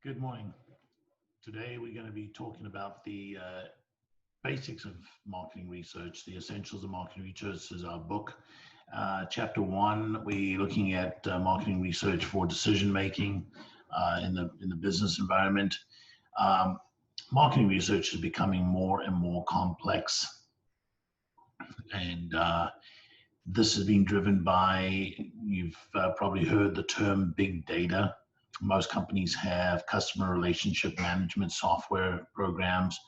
Good morning. Today we're going to be talking about the basics of marketing research. The Essentials of Marketing Research is our book. Chapter 1, we're looking at marketing research for decision making in the business environment. Marketing research is becoming more and more complex, and this is being driven by, you've probably heard the term big data. Most companies have customer relationship management software programs,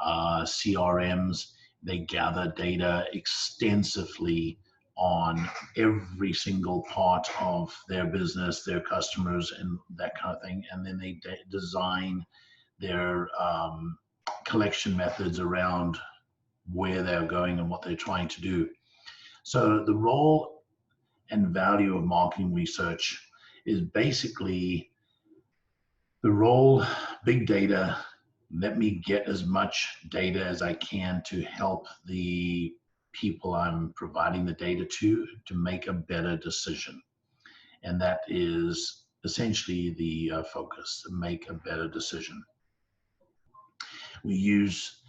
CRMs. They gather data extensively on every single part of their business, their customers, and that kind of thing. And then they design their collection methods around where they're going and what they're trying to do. So the role and value of marketing research is basically the role, big data, let me get as much data as I can to help the people I'm providing the data to make a better decision. And that is essentially the focus, to make a better decision. We use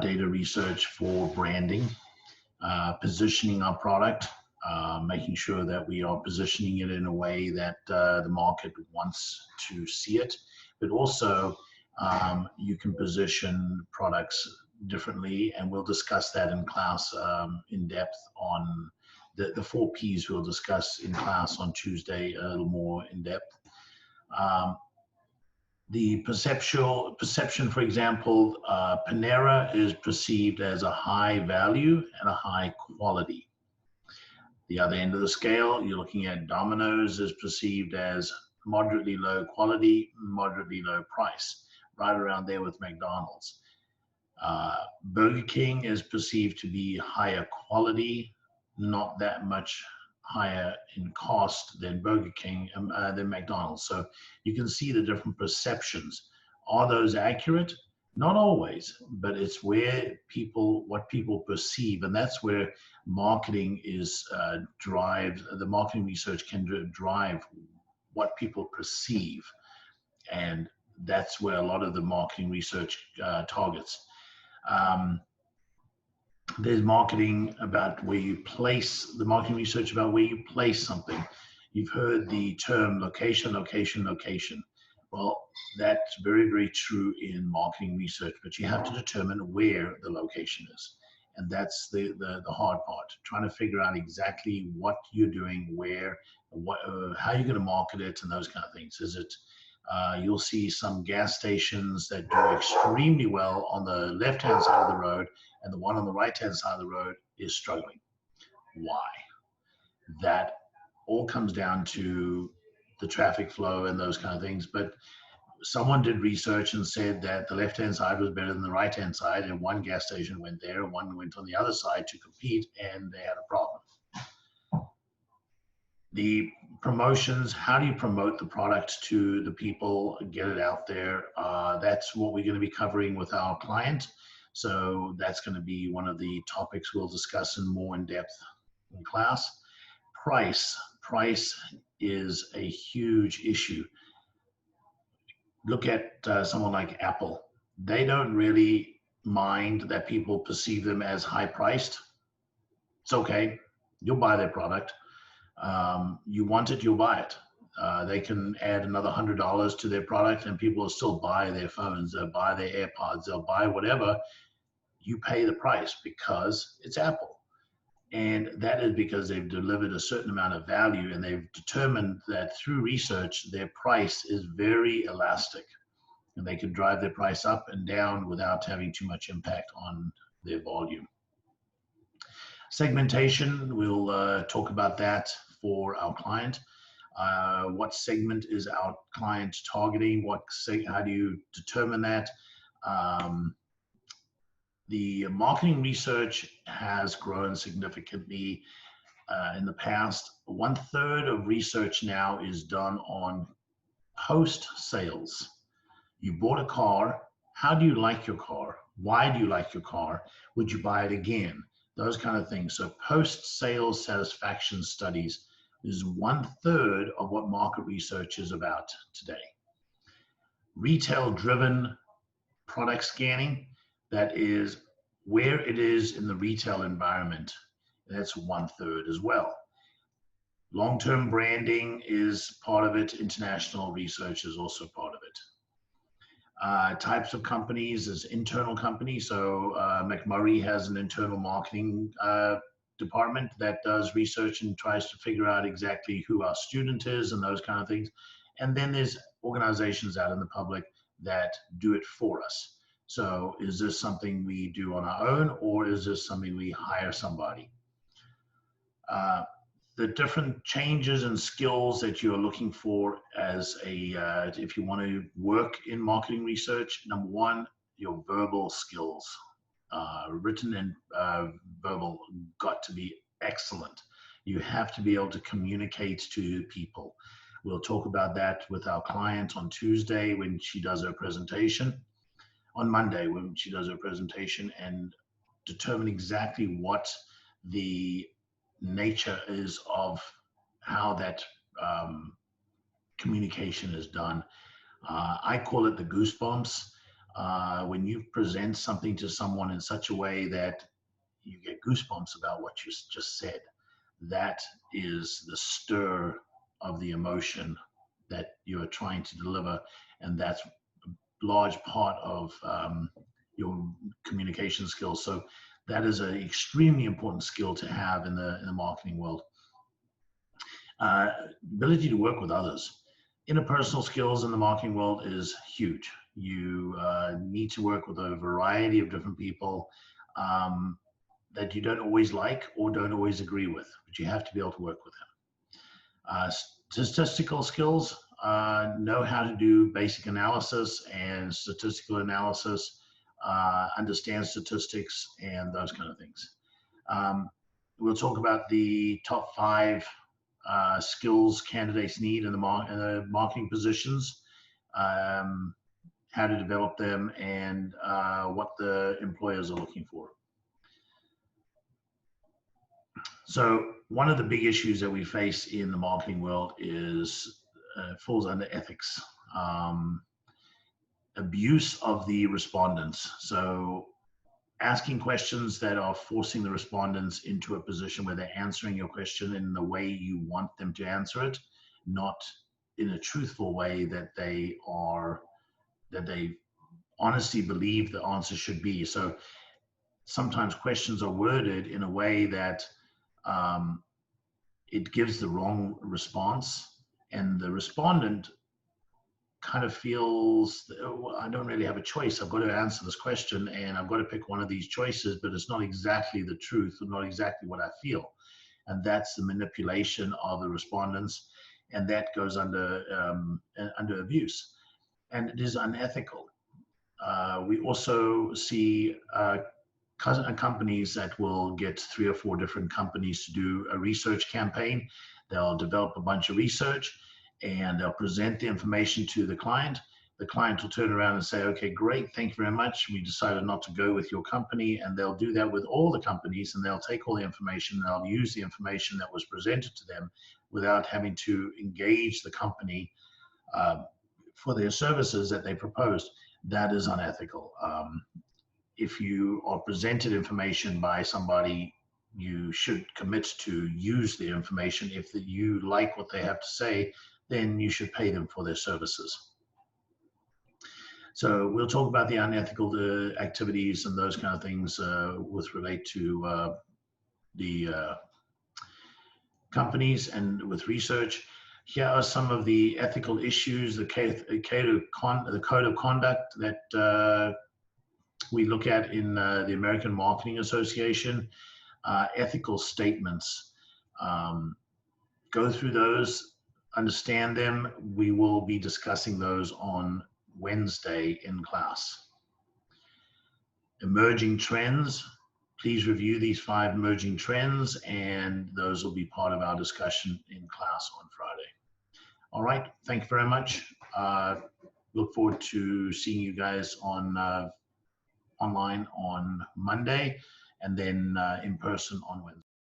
data research for branding, positioning our product, making sure that we are positioning it in a way that the market wants to see it, but also you can position products differently, and we'll discuss that in class in depth on the 4 Ps we'll discuss in class on Tuesday a little more in depth. The perception, for example, Panera is perceived as a high value and a high quality. The other end of the scale, you're looking at Domino's is perceived as moderately low quality, moderately low price, right around there with McDonald's. Burger King is perceived to be higher quality, not that much higher in cost than Burger King, than McDonald's. So you can see the different perceptions. Are those accurate? Not always, but it's where what people perceive, and that's where marketing is the marketing research can drive what people perceive, and that's where a lot of the marketing research targets. There's marketing about where you place, the marketing research about where you place something. You've heard the term location, location, location. Well, that's very, very true in marketing research, but you have to determine where the location is. And that's the hard part, trying to figure out exactly what you're doing, where, how you're going to market it, and those kind of things. Is it, you'll see some gas stations that do extremely well on the left-hand side of the road, and the one on the right-hand side of the road is struggling. Why? That all comes down to the traffic flow and those kind of things. But someone did research and said that the left-hand side was better than the right-hand side, and one gas station went there and one went on the other side to compete, and they had a problem. The promotions, how do you promote the product to the people, get it out there? That's what we're going to be covering with our client. So that's going to be one of the topics we'll discuss in more in depth in class. Price is a huge issue. Look at someone like Apple. They don't really mind that people perceive them as high priced. It's okay. You'll buy their product. You want it, you'll buy it. They can add another $100 to their product and people will still buy their phones, they'll buy their AirPods, they'll buy whatever. You pay the price because it's Apple. And that is because they've delivered a certain amount of value, and they've determined that through research, their price is very elastic. And they can drive their price up and down without having too much impact on their volume. Segmentation, we'll talk about that for our client. What segment is our client targeting? How do you determine that? The marketing research has grown significantly in the past. 1/3 of research now is done on post-sales. You bought a car. How do you like your car? Why do you like your car? Would you buy it again? Those kind of things. So post-sales satisfaction studies is 1/3 of what market research is about today. Retail-driven product scanning, that is where it is in the retail environment. That's 1/3 as well. Long-term branding is part of it. International research is also part of it. Types of companies is internal companies. So McMurray has an internal marketing department that does research and tries to figure out exactly who our student is and those kind of things. And then there's organizations out in the public that do it for us. So is this something we do on our own, or is this something we hire somebody? The different changes and skills that you're looking for as a, if you want to work in marketing research, number one, your verbal skills. Written and verbal got to be excellent. You have to be able to communicate to people. We'll talk about that with our client on Tuesday when she does her presentation, on Monday when she does her presentation, and determine exactly what the nature is of how that communication is done. I call it the goosebumps. When you present something to someone in such a way that you get goosebumps about what you just said, that is the stir of the emotion that you're trying to deliver, and that's a large part of your communication skills. So that is an extremely important skill to have in the marketing world. Ability to work with others. Interpersonal skills in the marketing world is huge. You need to work with a variety of different people that you don't always like or don't always agree with, but you have to be able to work with them. Statistical skills, know how to do basic analysis and statistical analysis, understand statistics and those kind of things. We'll talk about the top 5 skills candidates need in the marketing positions, how to develop them, and what the employers are looking for. So one of the big issues that we face in the marketing world is falls under ethics. Abuse of the respondents. So asking questions that are forcing the respondents into a position where they're answering your question in the way you want them to answer it, not in a truthful way that they honestly believe the answer should be. So sometimes questions are worded in a way that it gives the wrong response, and the respondent kind of feels, well, I don't really have a choice. I've got to answer this question and I've got to pick one of these choices, but it's not exactly the truth or not exactly what I feel. And that's the manipulation of the respondents, and that goes under abuse, and it is unethical. We also see companies that will get 3 or 4 different companies to do a research campaign. They'll develop a bunch of research and they'll present the information to the client. The client will turn around and say, okay, great, thank you very much. We decided not to go with your company. And they'll do that with all the companies, and they'll take all the information and they'll use the information that was presented to them without having to engage the company for their services that they proposed. That is unethical. If you are presented information by somebody, you should commit to use the information. If you like what they have to say, then you should pay them for their services. So we'll talk about the unethical activities and those kind of things with relate to the companies and with research. Here are some of the ethical issues, the code of conduct that we look at in the American Marketing Association. Ethical statements. Go through those, understand them. We will be discussing those on Wednesday in class. Emerging trends. Please review these 5 emerging trends, and those will be part of our discussion in class on Friday. All right, thank you very much. Look forward to seeing you guys on online on Monday, and then in person on Wednesday.